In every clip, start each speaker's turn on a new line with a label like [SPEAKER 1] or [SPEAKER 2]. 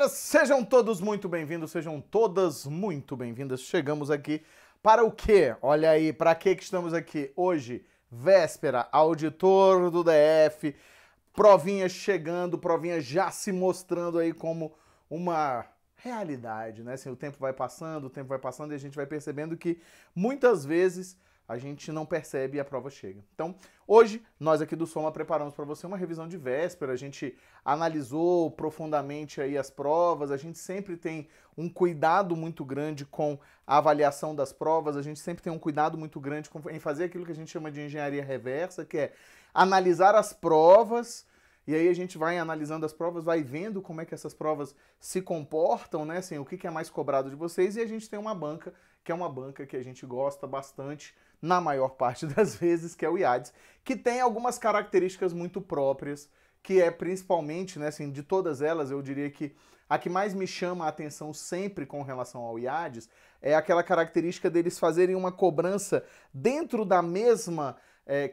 [SPEAKER 1] beleza? Sejam todos muito bem-vindos, sejam todas muito bem-vindas. Chegamos aqui para o quê? Olha aí, para que estamos aqui hoje? Véspera, auditor do DF, provinha chegando, provinha já se mostrando aí como uma realidade, né? Assim, o tempo vai passando e a gente vai percebendo que muitas vezes a gente não percebe e a prova chega. Então, hoje, nós aqui do Soma preparamos para você uma revisão de véspera, a gente analisou profundamente aí as provas, a gente sempre tem um cuidado muito grande com a avaliação das provas, a gente sempre tem um cuidado muito grande em fazer aquilo que a gente chama de engenharia reversa, que é analisar as provas, e aí a gente vai analisando as provas, vai vendo como é que essas provas se comportam, né, assim, o que é mais cobrado de vocês, e a gente tem uma banca, que é uma banca que a gente gosta bastante, na maior parte das vezes, que é o IADES, que tem algumas características muito próprias, que é principalmente, né, assim, de todas elas, eu diria que a que mais me chama a atenção sempre com relação ao IADES é aquela característica deles fazerem uma cobrança dentro da mesma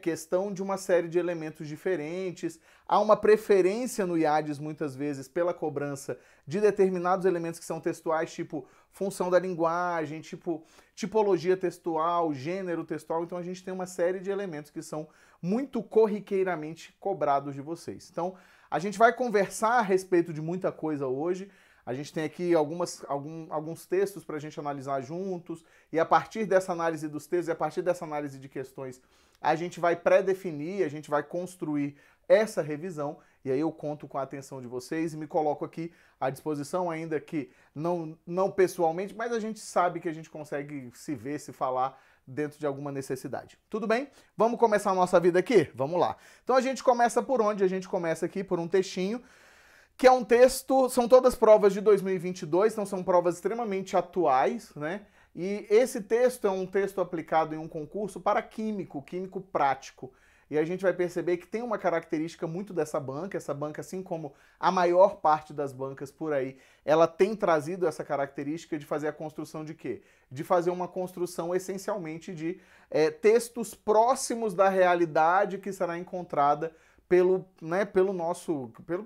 [SPEAKER 1] questão de uma série de elementos diferentes. Há uma preferência no IADES, muitas vezes, pela cobrança de determinados elementos que são textuais, tipo função da linguagem, tipo tipologia textual, gênero textual. Então a gente tem uma série de elementos que são muito corriqueiramente cobrados de vocês. Então a gente vai conversar a respeito de muita coisa hoje. A gente tem aqui alguns textos para a gente analisar juntos, e a partir dessa análise dos textos e a partir dessa análise de questões, a gente vai pré-definir, a gente vai construir essa revisão, e aí eu conto com a atenção de vocês e me coloco aqui à disposição, ainda que não pessoalmente, mas a gente sabe que a gente consegue se ver, se falar dentro de alguma necessidade. Tudo bem? Vamos começar a nossa vida aqui? Vamos lá. Então a gente começa por onde? A gente começa aqui por um textinho, que é um texto, são todas provas de 2022, então são provas extremamente atuais, né? E esse texto é um texto aplicado em um concurso para químico prático. E a gente vai perceber que tem uma característica muito dessa banca, essa banca, assim como a maior parte das bancas por aí, ela tem trazido essa característica de fazer a construção de quê? De fazer uma construção essencialmente de textos próximos da realidade que será encontrada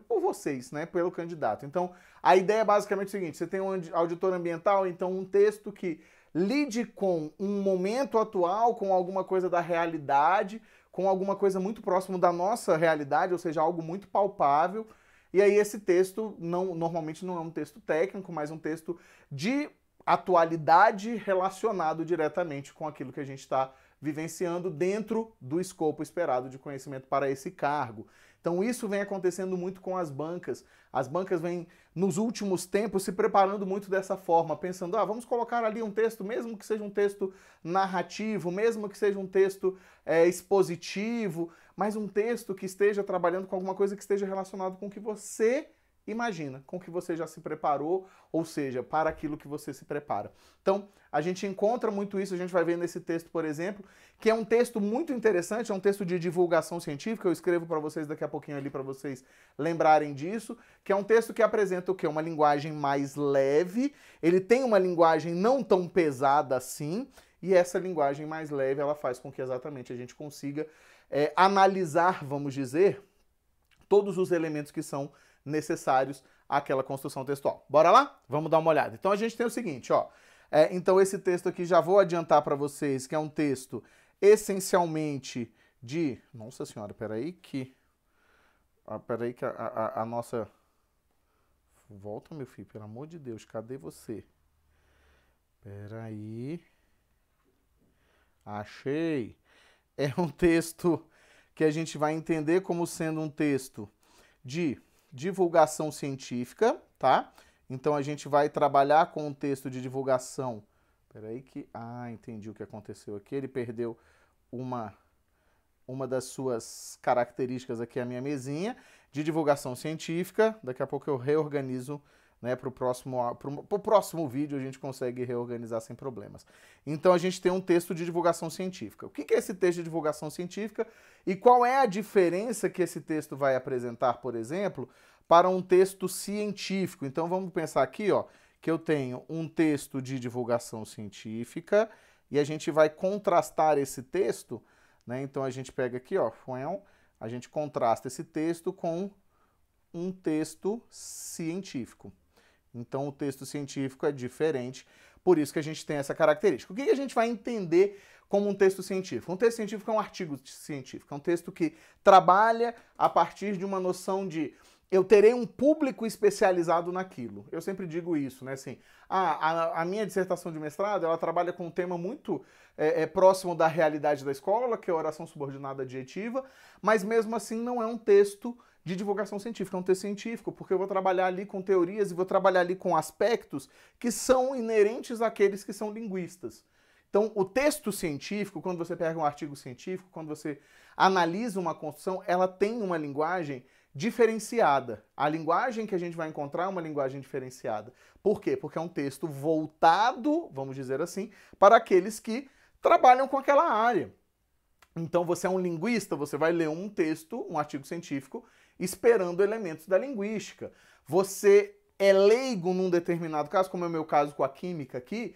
[SPEAKER 1] por vocês, né, pelo candidato. Então, a ideia é basicamente o seguinte: você tem um auditor ambiental, então um texto que lide com um momento atual, com alguma coisa da realidade, com alguma coisa muito próximo da nossa realidade, ou seja, algo muito palpável. E aí esse texto normalmente não é um texto técnico, mas um texto de atualidade relacionado diretamente com aquilo que a gente está vivenciando dentro do escopo esperado de conhecimento para esse cargo. Então isso vem acontecendo muito com as bancas. As bancas vêm, nos últimos tempos, se preparando muito dessa forma, pensando, vamos colocar ali um texto, mesmo que seja um texto narrativo, mesmo que seja um texto expositivo, mas um texto que esteja trabalhando com alguma coisa que esteja relacionado com o que você imagina, com o que você já se preparou, ou seja, para aquilo que você se prepara. Então, a gente encontra muito isso, a gente vai ver nesse texto, por exemplo, que é um texto muito interessante, é um texto de divulgação científica, eu escrevo para vocês daqui a pouquinho ali para vocês lembrarem disso, que é um texto que apresenta o quê? Uma linguagem mais leve, ele tem uma linguagem não tão pesada assim, e essa linguagem mais leve, ela faz com que exatamente a gente consiga analisar, vamos dizer, todos os elementos que são necessários àquela construção textual. Bora lá? Vamos dar uma olhada. Então a gente tem o seguinte, ó. Então esse texto aqui já vou adiantar para vocês que é um texto essencialmente de... Nossa senhora, peraí que a nossa... Volta, meu filho, pelo amor de Deus, cadê você? Peraí. Achei. É um texto que a gente vai entender como sendo um texto de divulgação científica, tá? Então a gente vai trabalhar com um texto de divulgação. Peraí que... entendi o que aconteceu aqui. Ele perdeu uma das suas características aqui, a minha mesinha, de divulgação científica. Daqui a pouco eu reorganizo, né, pro próximo vídeo a gente consegue reorganizar sem problemas. Então a gente tem um texto de divulgação científica. O que é esse texto de divulgação científica e qual é a diferença que esse texto vai apresentar, por exemplo, para um texto científico? Então vamos pensar aqui, ó, que eu tenho um texto de divulgação científica e a gente vai contrastar esse texto, né? Então a gente pega aqui, ó, a gente contrasta esse texto com um texto científico. Então o texto científico é diferente, por isso que a gente tem essa característica. O que a gente vai entender como um texto científico? Um texto científico é um artigo científico, é um texto que trabalha a partir de uma noção de eu terei um público especializado naquilo. Eu sempre digo isso, né? Assim, a minha dissertação de mestrado, ela trabalha com um tema muito próximo da realidade da escola, que é a oração subordinada adjetiva, mas mesmo assim não é um texto de divulgação científica, é um texto científico, porque eu vou trabalhar ali com teorias e vou trabalhar ali com aspectos que são inerentes àqueles que são linguistas. Então, o texto científico, quando você pega um artigo científico, quando você analisa uma construção, ela tem uma linguagem diferenciada. A linguagem que a gente vai encontrar é uma linguagem diferenciada. Por quê? Porque é um texto voltado, vamos dizer assim, para aqueles que trabalham com aquela área. Então, você é um linguista, você vai ler um texto, um artigo científico, esperando elementos da linguística. Você é leigo num determinado caso, como é o meu caso com a química aqui,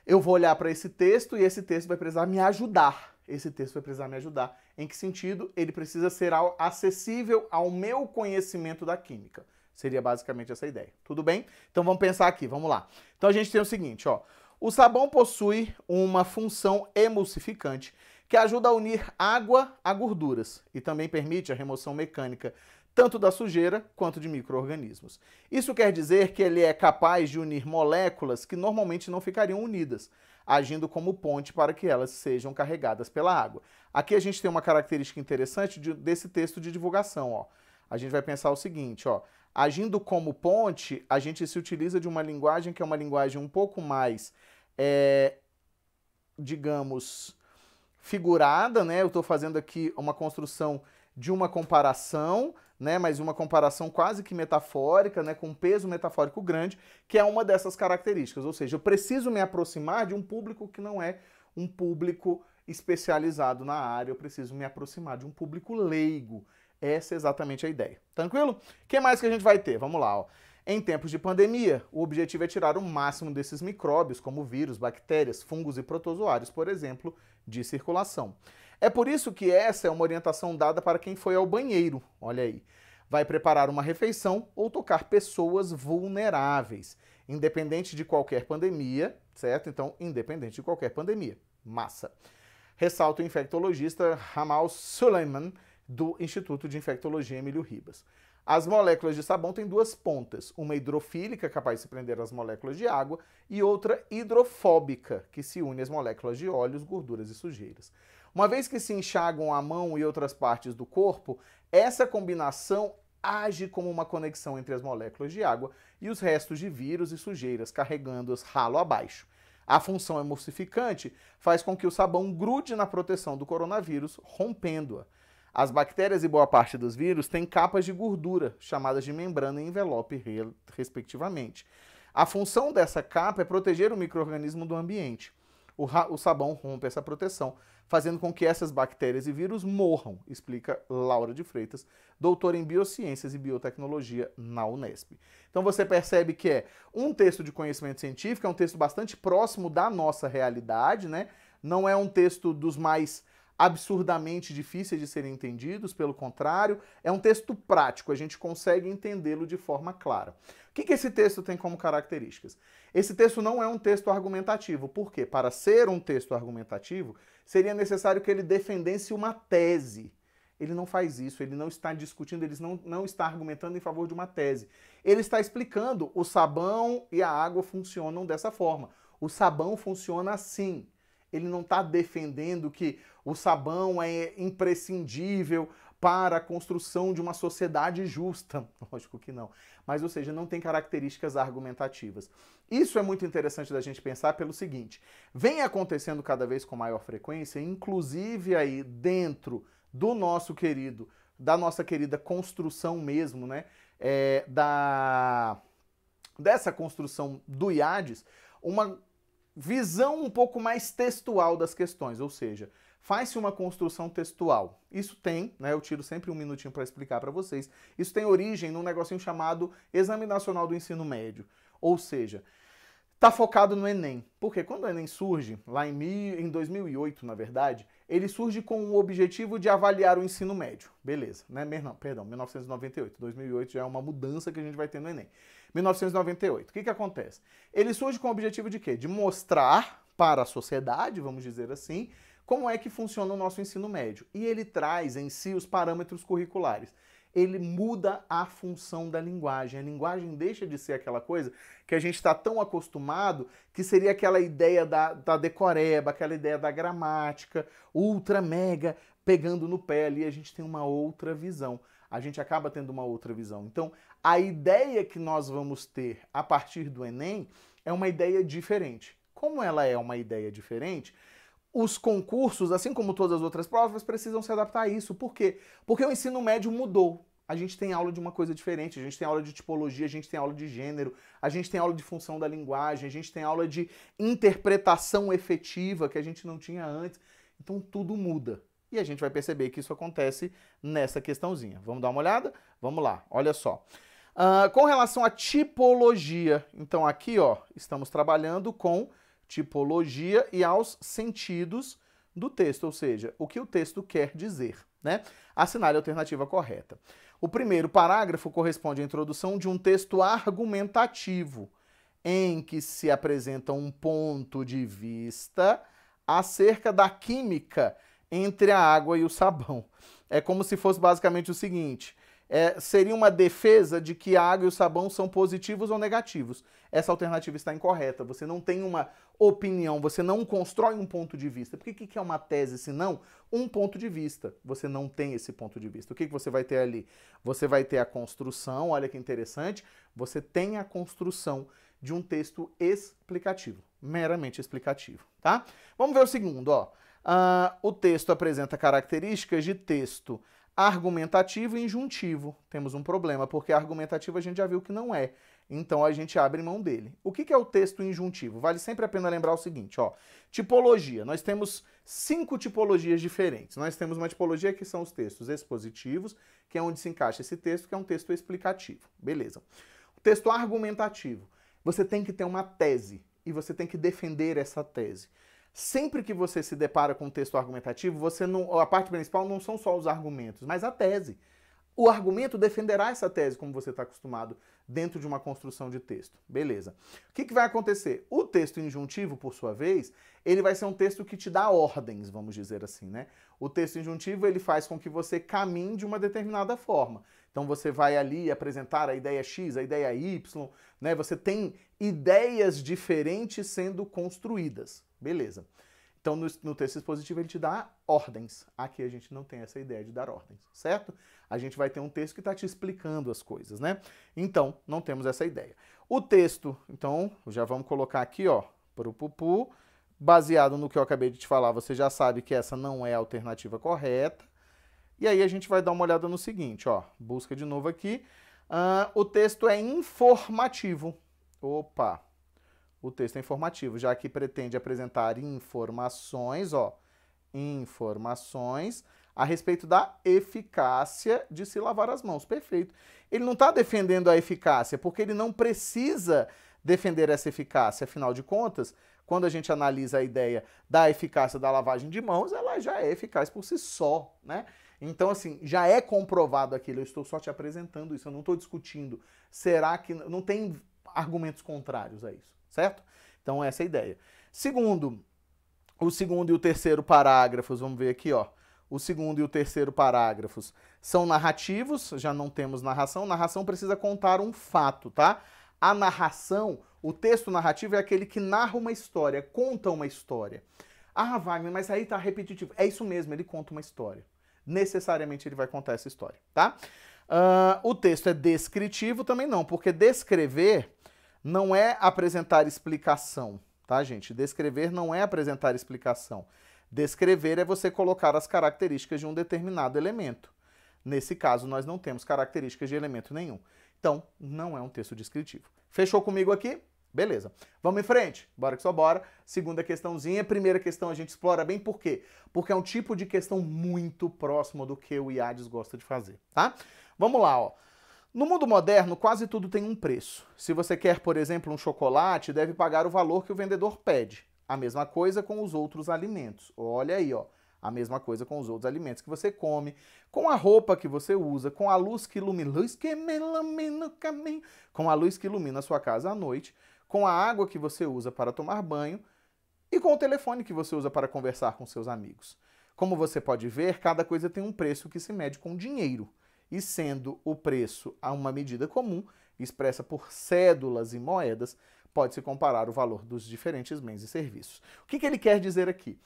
[SPEAKER 1] eu vou olhar para esse texto e esse texto vai precisar me ajudar. Esse texto vai precisar me ajudar. Em que sentido? Ele precisa ser acessível ao meu conhecimento da química. Seria basicamente essa ideia. Tudo bem? Então vamos pensar aqui, vamos lá. Então a gente tem o seguinte, ó. O sabão possui uma função emulsificante que ajuda a unir água a gorduras e também permite a remoção mecânica tanto da sujeira quanto de micro-organismos. Isso quer dizer que ele é capaz de unir moléculas que normalmente não ficariam unidas, agindo como ponte para que elas sejam carregadas pela água. Aqui a gente tem uma característica interessante desse texto de divulgação, ó. A gente vai pensar o seguinte, ó. Agindo como ponte, a gente se utiliza de uma linguagem que é uma linguagem um pouco mais, digamos, figurada, né? Eu estou fazendo aqui uma construção de uma comparação, né, mas uma comparação quase que metafórica, né, com um peso metafórico grande, que é uma dessas características. Ou seja, eu preciso me aproximar de um público que não é um público especializado na área, eu preciso me aproximar de um público leigo. Essa é exatamente a ideia. Tranquilo? O que mais que a gente vai ter? Vamos lá, ó. Em tempos de pandemia, o objetivo é tirar o máximo desses micróbios, como vírus, bactérias, fungos e protozoários, por exemplo, de circulação. É por isso que essa é uma orientação dada para quem foi ao banheiro, olha aí. Vai preparar uma refeição ou tocar pessoas vulneráveis, independente de qualquer pandemia, certo? Então, independente de qualquer pandemia. Massa. Ressalta o infectologista Ramal Suleiman, do Instituto de Infectologia Emílio Ribas. As moléculas de sabão têm duas pontas, uma hidrofílica, capaz de se prender às moléculas de água, e outra hidrofóbica, que se une às moléculas de óleos, gorduras e sujeiras. Uma vez que se enxagam a mão e outras partes do corpo, essa combinação age como uma conexão entre as moléculas de água e os restos de vírus e sujeiras, carregando-as ralo abaixo. A função emulsificante faz com que o sabão grude na proteção do coronavírus, rompendo-a. As bactérias e boa parte dos vírus têm capas de gordura, chamadas de membrana e envelope, respectivamente. A função dessa capa é proteger o micro-organismo do ambiente. O sabão rompe essa proteção, fazendo com que essas bactérias e vírus morram, explica Laura de Freitas, doutora em Biociências e Biotecnologia na Unesp. Então você percebe que é um texto de conhecimento científico, é um texto bastante próximo da nossa realidade, né? Não é um texto dos mais absurdamente difíceis de serem entendidos, pelo contrário, é um texto prático, a gente consegue entendê-lo de forma clara. O que esse texto tem como características? Esse texto não é um texto argumentativo, por quê? Para ser um texto argumentativo, seria necessário que ele defendesse uma tese. Ele não faz isso, ele não está discutindo, ele não está argumentando em favor de uma tese. Ele está explicando o sabão e a água funcionam dessa forma. O sabão funciona assim. Ele não está defendendo que o sabão é imprescindível para a construção de uma sociedade justa. Lógico que não. Mas, ou seja, não tem características argumentativas. Isso é muito interessante da gente pensar pelo seguinte. Vem acontecendo cada vez com maior frequência, inclusive aí dentro do da nossa querida construção mesmo, né? Dessa construção do IADES, uma visão um pouco mais textual das questões, ou seja, faz-se uma construção textual. Isso tem, né, eu tiro sempre um minutinho para explicar para vocês, isso tem origem num negocinho chamado Exame Nacional do Ensino Médio. Ou seja, tá focado no Enem. Porque quando o Enem surge, lá em 2008, na verdade, ele surge com o objetivo de avaliar o ensino médio. Beleza, né? Não, perdão, 1998. 2008 já é uma mudança que a gente vai ter no Enem. 1998. O que acontece? Ele surge com o objetivo de quê? De mostrar para a sociedade, vamos dizer assim, como é que funciona o nosso ensino médio. E ele traz em si os parâmetros curriculares. Ele muda a função da linguagem. A linguagem deixa de ser aquela coisa que a gente está tão acostumado, que seria aquela ideia da decoreba, aquela ideia da gramática, ultra, mega, pegando no pé ali, a gente tem uma outra visão. A gente acaba tendo uma outra visão. Então, a ideia que nós vamos ter a partir do Enem é uma ideia diferente. Como ela é uma ideia diferente, os concursos, assim como todas as outras provas, precisam se adaptar a isso. Por quê? Porque o ensino médio mudou. A gente tem aula de uma coisa diferente, a gente tem aula de tipologia, a gente tem aula de gênero, a gente tem aula de função da linguagem, a gente tem aula de interpretação efetiva que a gente não tinha antes. Então tudo muda. E a gente vai perceber que isso acontece nessa questãozinha. Vamos dar uma olhada? Vamos lá, olha só. Com relação à tipologia, então aqui ó, estamos trabalhando com tipologia e aos sentidos do texto, ou seja, o que o texto quer dizer, né? Assinale a alternativa correta. O primeiro parágrafo corresponde à introdução de um texto argumentativo, em que se apresenta um ponto de vista acerca da química entre a água e o sabão. É como se fosse basicamente o seguinte: seria uma defesa de que a água e o sabão são positivos ou negativos. Essa alternativa está incorreta. Você não tem uma opinião, você não constrói um ponto de vista. Porque o que é uma tese, se não um ponto de vista? Você não tem esse ponto de vista. O que você vai ter ali? Você vai ter a construção, olha que interessante, você tem a construção de um texto explicativo, meramente explicativo, tá? Vamos ver o segundo, ó. O texto apresenta características de texto argumentativo e injuntivo. Temos um problema, porque argumentativo a gente já viu que não é. Então a gente abre mão dele. O que é o texto injuntivo? Vale sempre a pena lembrar o seguinte, ó. Tipologia. Nós temos 5 tipologias diferentes. Nós temos uma tipologia que são os textos expositivos, que é onde se encaixa esse texto, que é um texto explicativo. Beleza. O texto argumentativo. Você tem que ter uma tese e você tem que defender essa tese. Sempre que você se depara com um texto argumentativo, a parte principal não são só os argumentos, mas a tese. O argumento defenderá essa tese, como você está acostumado, dentro de uma construção de texto. Beleza. O que vai acontecer? O texto injuntivo, por sua vez, ele vai ser um texto que te dá ordens, vamos dizer assim, né? O texto injuntivo, ele faz com que você caminhe de uma determinada forma. Então você vai ali apresentar a ideia X, a ideia Y, né? Você tem ideias diferentes sendo construídas. Beleza. Então, no texto expositivo, ele te dá ordens. Aqui a gente não tem essa ideia de dar ordens, certo? A gente vai ter um texto que está te explicando as coisas, né? Então, não temos essa ideia. O texto, então, já vamos colocar aqui, ó, purupupu, baseado no que eu acabei de te falar, você já sabe que essa não é a alternativa correta. E aí a gente vai dar uma olhada no seguinte, ó, busca de novo aqui. O texto é informativo. Opa! O texto é informativo, já que pretende apresentar informações, ó, informações a respeito da eficácia de se lavar as mãos. Perfeito. Ele não está defendendo a eficácia, porque ele não precisa defender essa eficácia. Afinal de contas, quando a gente analisa a ideia da eficácia da lavagem de mãos, ela já é eficaz por si só, né? Então, assim, já é comprovado aquilo. Eu estou só te apresentando isso, eu não estou discutindo. Será que não tem argumentos contrários a isso? Certo? Então essa é a ideia. O segundo e o terceiro parágrafos, vamos ver aqui, ó. O segundo e o terceiro parágrafos são narrativos, já não temos narração. Narração precisa contar um fato, tá? A narração, o texto narrativo é aquele que narra uma história, conta uma história. Ah, Wagner, mas aí tá repetitivo. É isso mesmo, ele conta uma história. Necessariamente ele vai contar essa história, tá? O texto é descritivo também não, porque descrever não é apresentar explicação, tá, gente? Descrever não é apresentar explicação. Descrever é você colocar as características de um determinado elemento. Nesse caso, nós não temos características de elemento nenhum. Então, não é um texto descritivo. Fechou comigo aqui? Beleza. Vamos em frente? Bora que só bora. Segunda questãozinha. Primeira questão a gente explora bem. Por quê? Porque é um tipo de questão muito próximo do que o IADES gosta de fazer, tá? Vamos lá, ó. No mundo moderno, quase tudo tem um preço. Se você quer, por exemplo, um chocolate, deve pagar o valor que o vendedor pede. A mesma coisa com os outros alimentos. Olha aí, ó. A mesma coisa com os outros alimentos que você come, com a roupa que você usa, com a luz que ilumina, com a luz que ilumina a sua casa à noite, com a água que você usa para tomar banho e com o telefone que você usa para conversar com seus amigos. Como você pode ver, cada coisa tem um preço que se mede com dinheiro. E sendo o preço a uma medida comum, expressa por cédulas e moedas, pode-se comparar o valor dos diferentes bens e serviços. O que ele quer dizer aqui?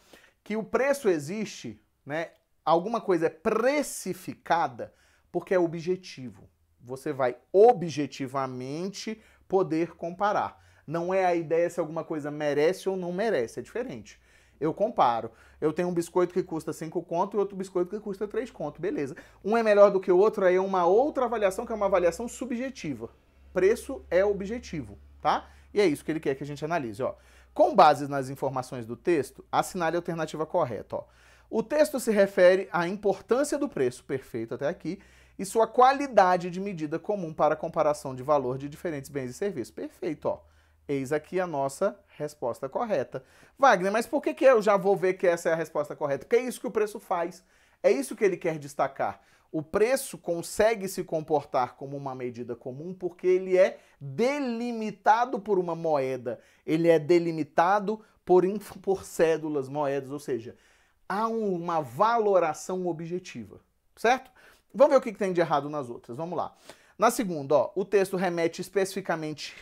[SPEAKER 1] Que o preço existe, né? Alguma coisa é precificada porque é objetivo. Você vai objetivamente poder comparar. Não é a ideia se alguma coisa merece ou não merece, é diferente. Eu comparo. Eu tenho um biscoito que custa 5 conto e outro biscoito que custa 3 conto, beleza. Um é melhor do que o outro, aí é uma outra avaliação que é uma avaliação subjetiva. Preço é objetivo, tá? E é isso que ele quer que a gente analise, ó. Com base nas informações do texto, assinale a alternativa correta, ó. O texto se refere à importância do preço, perfeito até aqui, e sua qualidade de medida comum para a comparação de valor de diferentes bens e serviços. Perfeito, ó. Eis aqui a nossa resposta correta. Wagner, mas por que eu já vou ver que essa é a resposta correta? Porque é isso que o preço faz. É isso que ele quer destacar. O preço consegue se comportar como uma medida comum porque ele é delimitado por uma moeda. Ele é delimitado por cédulas, moedas, ou seja, há uma valoração objetiva, certo? Vamos ver o que tem de errado nas outras. Vamos lá. Na segunda, ó, o texto remete especificamente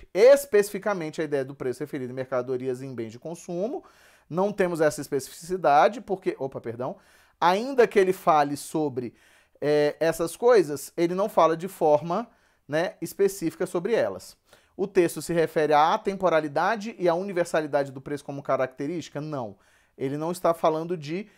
[SPEAKER 1] à ideia do preço referido em mercadorias e em bens de consumo. Não temos essa especificidade, porque, ainda que ele fale sobre essas coisas, ele não fala de forma, né, específica sobre elas. O texto se refere à atemporalidade e à universalidade do preço como característica? Não. Ele não está falando de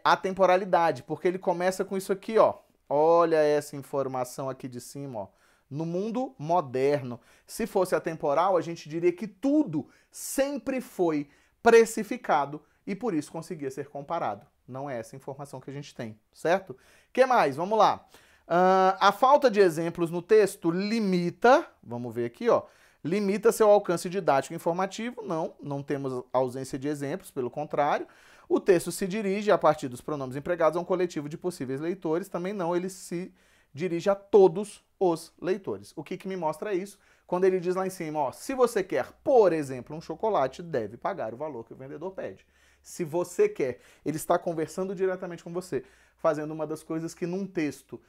[SPEAKER 1] atemporalidade, porque ele começa com isso aqui, ó. Olha essa informação aqui de cima, ó. No mundo moderno, se fosse atemporal, a gente diria que tudo sempre foi precificado e por isso conseguia ser comparado. Não é essa informação que a gente tem, certo? O que mais? Vamos lá. A falta de exemplos no texto limita, vamos ver aqui, ó, limita seu alcance didático e informativo. Não temos ausência de exemplos, pelo contrário. O texto se dirige, a partir dos pronomes empregados, a um coletivo de possíveis leitores. Também não, ele se dirige a todos os leitores. O que me mostra isso? Quando ele diz lá em cima, ó, se você quer, por exemplo, um chocolate, deve pagar o valor que o vendedor pede. Se você quer, ele está conversando diretamente com você, fazendo uma das coisas que num texto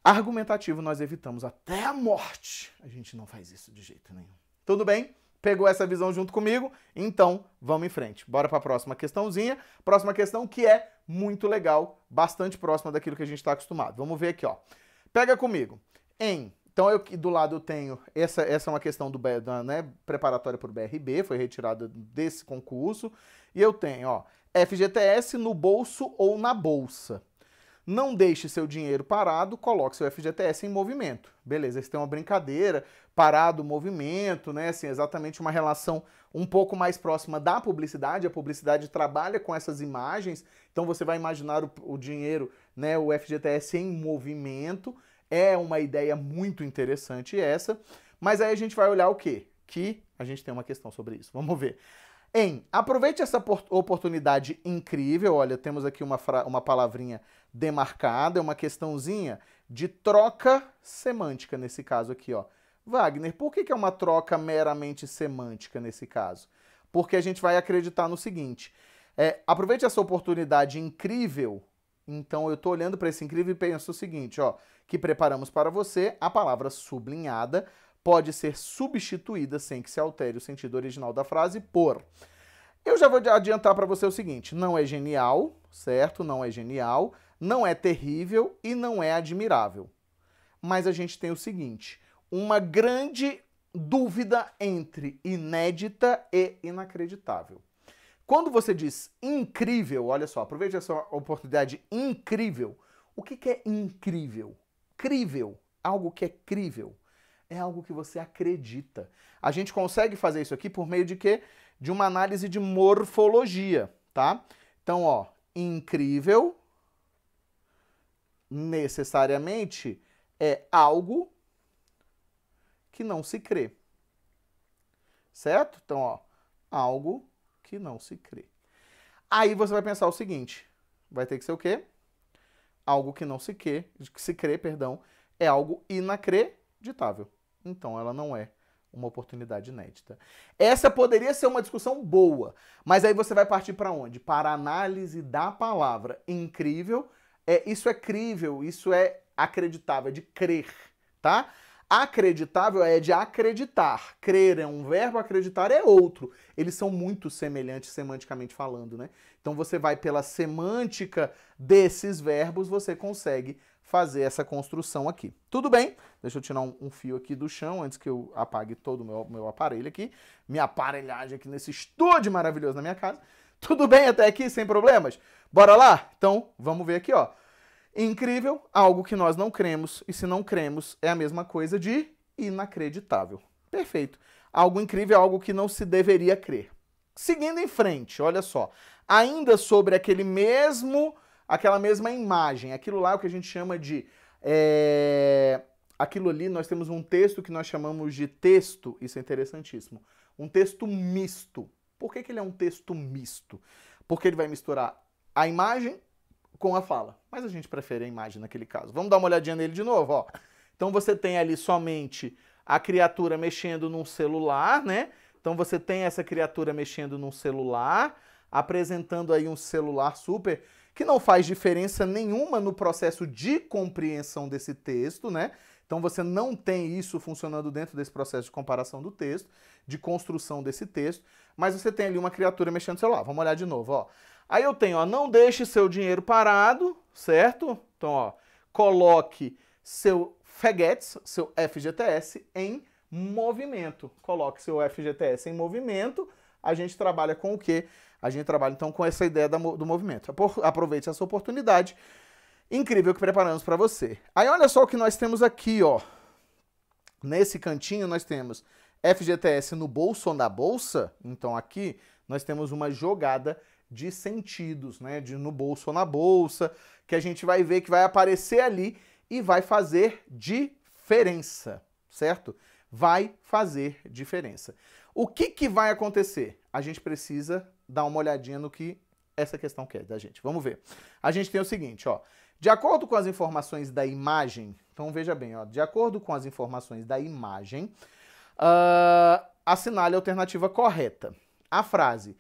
[SPEAKER 1] argumentativo nós evitamos até a morte. A gente não faz isso de jeito nenhum. Tudo bem? Pegou essa visão junto comigo? Então, vamos em frente. Bora para a próxima questãozinha. Próxima questão que é muito legal, bastante próxima daquilo que a gente está acostumado. Vamos ver aqui, ó. Pega comigo. Então, do lado eu tenho, essa é uma questão né, preparatória para o BRB, foi retirada desse concurso. E eu tenho, ó, FGTS no bolso ou na bolsa. Não deixe seu dinheiro parado, coloque seu FGTS em movimento. Beleza, esse tem uma brincadeira, parado, movimento, né? Assim, exatamente uma relação um pouco mais próxima da publicidade. A publicidade trabalha com essas imagens, então você vai imaginar o dinheiro, né, o FGTS em movimento. É uma ideia muito interessante essa, mas aí a gente vai olhar o quê? Que a gente tem uma questão sobre isso. Vamos ver. Aproveite essa oportunidade incrível. Olha, temos aqui uma palavrinha demarcada, é uma questãozinha de troca semântica nesse caso aqui, ó. Wagner, por que é uma troca meramente semântica nesse caso? Porque a gente vai acreditar no seguinte, aproveite essa oportunidade incrível. Então eu estou olhando para esse incrível e penso o seguinte, ó, que preparamos para você, a palavra sublinhada pode ser substituída sem que se altere o sentido original da frase por. Eu já vou adiantar para você o seguinte, não é genial, certo? Não é genial, não é terrível e não é admirável. Mas a gente tem o seguinte, uma grande dúvida entre inédita e inacreditável. Quando você diz incrível, olha só, aproveite essa oportunidade incrível. O que é incrível? Crível, algo que é crível, é algo que você acredita. A gente consegue fazer isso aqui por meio de quê? De uma análise de morfologia, tá? Então, ó, incrível necessariamente é algo que não se crê. Certo? Então, ó, algo que não se crê. Aí você vai pensar o seguinte, vai ter que ser o quê? Algo que não se crê, perdão, é algo inacreditável. Então, ela não é uma oportunidade inédita. Essa poderia ser uma discussão boa, mas aí você vai partir para onde? Para a análise da palavra. Incrível, isso é crível, isso é acreditável, é de crer, tá? Acreditável é de acreditar. Crer é um verbo, acreditar é outro. Eles são muito semelhantes semanticamente falando, né? Então você vai pela semântica desses verbos, você consegue fazer essa construção aqui. Tudo bem? Deixa eu tirar um fio aqui do chão antes que eu apague todo o meu aparelho aqui. Minha aparelhagem aqui nesse estúdio maravilhoso na minha casa. Tudo bem até aqui, sem problemas? Bora lá? Então, vamos ver aqui, ó. Incrível, algo que nós não cremos, e se não cremos, é a mesma coisa de inacreditável. Perfeito. Algo incrível é algo que não se deveria crer. Seguindo em frente, olha só. Ainda sobre aquela mesma imagem, aquilo lá é o que a gente chama de... aquilo ali, nós temos um texto que nós chamamos de texto, isso é interessantíssimo, um texto misto. Por que ele é um texto misto? Porque ele vai misturar a imagem com a fala. Mas a gente prefere a imagem naquele caso. Vamos dar uma olhadinha nele de novo, ó. Então você tem ali somente a criatura mexendo num celular, né? Então você tem essa criatura mexendo num celular, apresentando aí um celular super, que não faz diferença nenhuma no processo de compreensão desse texto, né? Então você não tem isso funcionando dentro desse processo de comparação do texto, de construção desse texto, mas você tem ali uma criatura mexendo no celular. Vamos olhar de novo, ó. Aí eu tenho, ó, não deixe seu dinheiro parado, certo? Então, ó, coloque seu FGTS, seu FGTS em movimento. Coloque seu FGTS em movimento. A gente trabalha com o quê? A gente trabalha, então, com essa ideia do movimento. Aproveite essa oportunidade incrível que preparamos para você. Aí, olha só o que nós temos aqui, ó. Nesse cantinho, nós temos FGTS no bolso ou na bolsa. Então, aqui, nós temos uma jogada de sentidos, né? De no bolso ou na bolsa, que a gente vai ver que vai aparecer ali e vai fazer diferença, certo? Vai fazer diferença. O que vai acontecer? A gente precisa dar uma olhadinha no que essa questão quer da gente. Vamos ver. A gente tem o seguinte, ó. De acordo com as informações da imagem, então veja bem, ó, de acordo com as informações da imagem, assinale a alternativa correta. A frase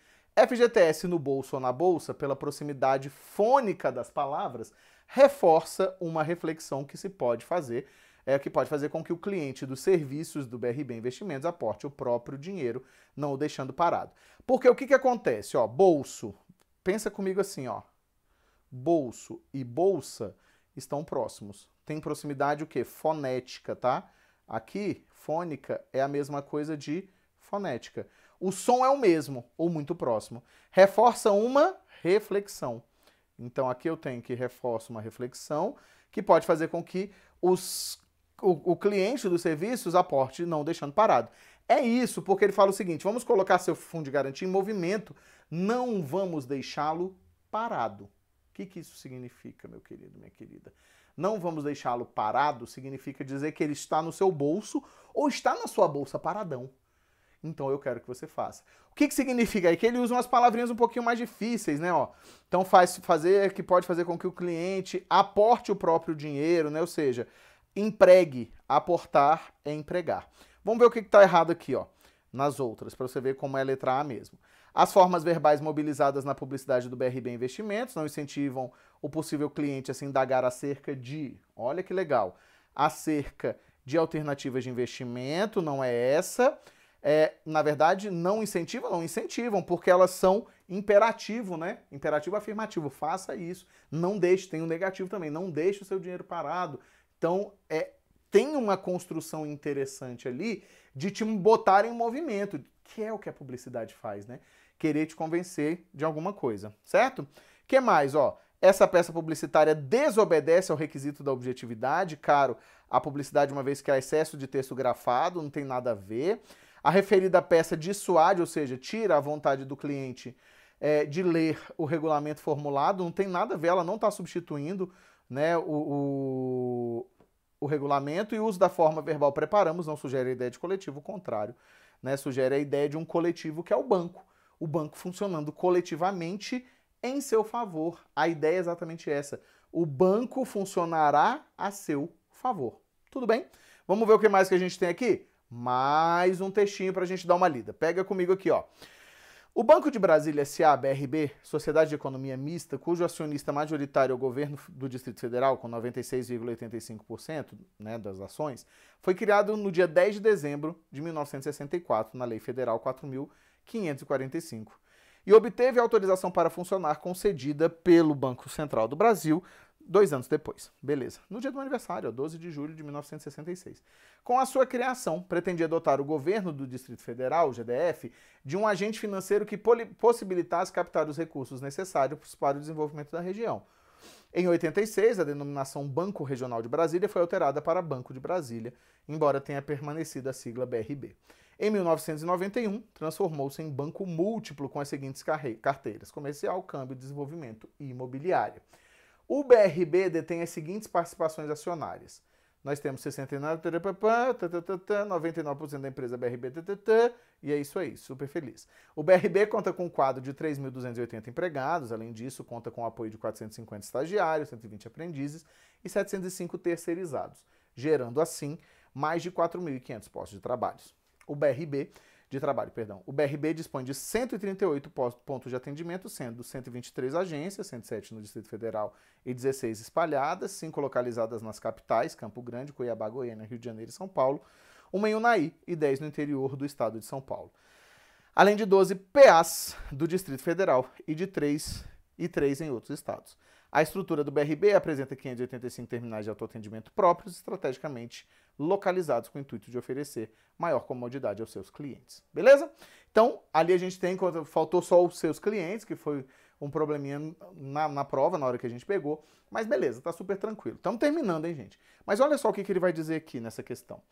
[SPEAKER 1] FGTS no bolso ou na bolsa, pela proximidade fônica das palavras, reforça uma reflexão que se pode fazer, que pode fazer com que o cliente dos serviços do BRB Investimentos aporte o próprio dinheiro, não o deixando parado. Porque o que acontece? Ó, bolso, pensa comigo assim, ó. Bolso e bolsa estão próximos. Tem proximidade o quê? Fonética, tá? Aqui, fônica é a mesma coisa de fonética. O som é o mesmo, ou muito próximo. Reforça uma reflexão. Então aqui eu tenho que reforça uma reflexão que pode fazer com que o cliente dos serviços aporte não deixando parado. É isso, porque ele fala o seguinte, vamos colocar seu fundo de garantia em movimento, não vamos deixá-lo parado. O que isso significa, meu querido, minha querida? Não vamos deixá-lo parado significa dizer que ele está no seu bolso ou está na sua bolsa paradão. Então eu quero que você faça. O que significa? É que ele usa umas palavrinhas um pouquinho mais difíceis, né? Ó. Então pode fazer com que o cliente aporte o próprio dinheiro, né? Ou seja, empregue. Aportar é empregar. Vamos ver o que está errado aqui, ó, nas outras, para você ver como é a letra A mesmo. As formas verbais mobilizadas na publicidade do BRB Investimentos não incentivam o possível cliente a se indagar acerca de, olha que legal, acerca de alternativas de investimento, não é essa. Na verdade, não incentivam, porque elas são imperativo, né? Imperativo afirmativo, faça isso. Não deixe, tem um negativo também, não deixe o seu dinheiro parado. Então, tem uma construção interessante ali de te botar em movimento, que é o que a publicidade faz, né? Querer te convencer de alguma coisa, certo? O que mais, ó? Essa peça publicitária desobedece ao requisito da objetividade, caro, a publicidade, uma vez que há excesso de texto grafado, não tem nada a ver. A referida peça dissuade, ou seja, tira a vontade do cliente de ler o regulamento formulado, não tem nada a ver, ela não está substituindo, né, o regulamento e o uso da forma verbal preparamos não sugere a ideia de coletivo, o contrário, né? Sugere a ideia de um coletivo que é o banco funcionando coletivamente em seu favor. A ideia é exatamente essa. O banco funcionará a seu favor. Tudo bem? Vamos ver o que mais que a gente tem aqui? Mais um textinho para a gente dar uma lida. Pega comigo aqui, ó. O Banco de Brasília S.A., BRB, Sociedade de Economia Mista, cujo acionista majoritário é o governo do Distrito Federal, com 96,85%, né, das ações, foi criado no dia 10 de dezembro de 1964, na Lei Federal 4.545, e obteve a autorização para funcionar concedida pelo Banco Central do Brasil 2 anos depois. Beleza. No dia do meu aniversário, 12 de julho de 1966. Com a sua criação, pretendia dotar o governo do Distrito Federal, o GDF, de um agente financeiro que possibilitasse captar os recursos necessários para o desenvolvimento da região. Em 86, a denominação Banco Regional de Brasília foi alterada para Banco de Brasília, embora tenha permanecido a sigla BRB. Em 1991, transformou-se em banco múltiplo com as seguintes carteiras: comercial, câmbio, desenvolvimento e imobiliária. O BRB detém as seguintes participações acionárias. Nós temos 69%, 99% da empresa BRB, e é isso aí, super feliz. O BRB conta com um quadro de 3.280 empregados, além disso, conta com o apoio de 450 estagiários, 120 aprendizes e 705 terceirizados, gerando, assim, mais de 4.500 postos de trabalho. O BRB dispõe de 138 pontos de atendimento, sendo 123 agências, 107 no Distrito Federal e 16 espalhadas, 5 localizadas nas capitais, Campo Grande, Cuiabá, Goiânia, Rio de Janeiro e São Paulo, 1 em Unai e 10 no interior do estado de São Paulo. Além de 12 PAs do Distrito Federal e de 3 em outros estados. A estrutura do BRB apresenta 585 terminais de autoatendimento próprios, estrategicamente localizados com o intuito de oferecer maior comodidade aos seus clientes. Beleza? Então, ali a gente tem, faltou só os seus clientes, que foi um probleminha na prova, na hora que a gente pegou, mas beleza, tá super tranquilo. Estamos terminando, hein, gente? Mas olha só o que ele vai dizer aqui nessa questão.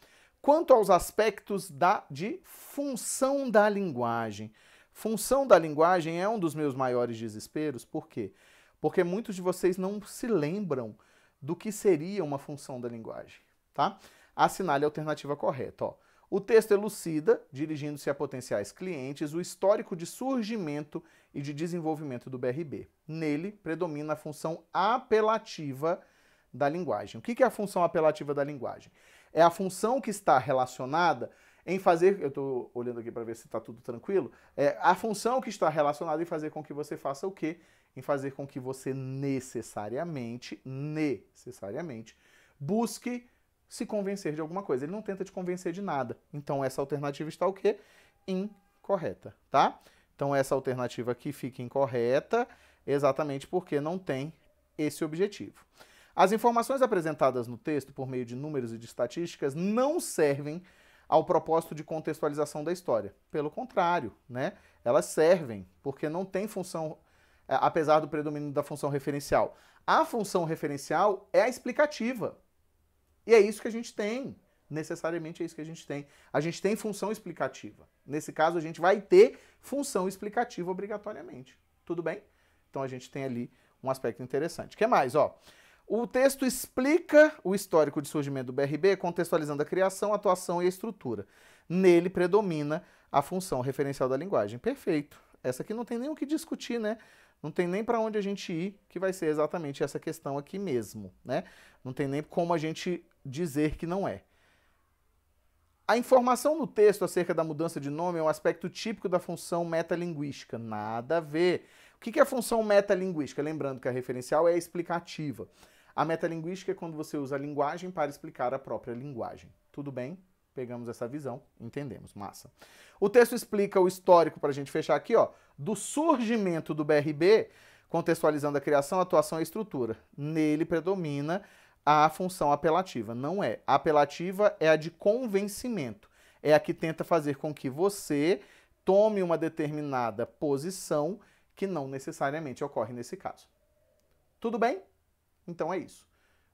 [SPEAKER 1] Quanto aos aspectos de função da linguagem. Função da linguagem é um dos meus maiores desesperos, por quê? Porque muitos de vocês não se lembram do que seria uma função da linguagem, tá? Assinale a alternativa correta, ó. O texto elucida, dirigindo-se a potenciais clientes, o histórico de surgimento e de desenvolvimento do BRB. Nele, predomina a função apelativa da linguagem. O que é a função apelativa da linguagem? É a função que está relacionada em fazer... Eu estou olhando aqui para ver se está tudo tranquilo. É a função que está relacionada em fazer com que você faça o quê? Em fazer com que você necessariamente busque se convencer de alguma coisa. Ele não tenta te convencer de nada. Então essa alternativa está o quê? Incorreta, tá? Então essa alternativa aqui fica incorreta exatamente porque não tem esse objetivo. As informações apresentadas no texto por meio de números e de estatísticas não servem ao propósito de contextualização da história. Pelo contrário, né? Elas servem porque não tem função, apesar do predomínio da função referencial. A função referencial é a explicativa. E é isso que a gente tem. Necessariamente é isso que a gente tem. A gente tem função explicativa. Nesse caso, a gente vai ter função explicativa obrigatoriamente. Tudo bem? Então, a gente tem ali um aspecto interessante. O que mais? Ó, o texto explica o histórico de surgimento do BRB, contextualizando a criação, a atuação e a estrutura. Nele predomina a função referencial da linguagem. Perfeito. Essa aqui não tem nem o que discutir, né? Não tem nem para onde a gente ir, que vai ser exatamente essa questão aqui mesmo, né? Não tem nem como a gente dizer que não é. A informação no texto acerca da mudança de nome é um aspecto típico da função metalinguística. Nada a ver. O que é a função metalinguística? Lembrando que a referencial é explicativa. A metalinguística é quando você usa a linguagem para explicar a própria linguagem. Tudo bem? Pegamos essa visão, entendemos, massa. O texto explica o histórico, para a gente fechar aqui, ó, do surgimento do BRB, contextualizando a criação, a atuação e a estrutura. Nele predomina a função apelativa. Não é. A apelativa é a de convencimento. É a que tenta fazer com que você tome uma determinada posição que não necessariamente ocorre nesse caso. Tudo bem? Então é isso.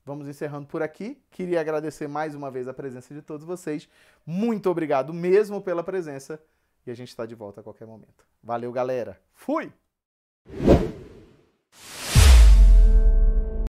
[SPEAKER 1] Vamos encerrando por aqui. Queria agradecer mais uma vez a presença de todos vocês. Muito obrigado mesmo pela presença. E a gente está de volta a qualquer momento. Valeu, galera. Fui!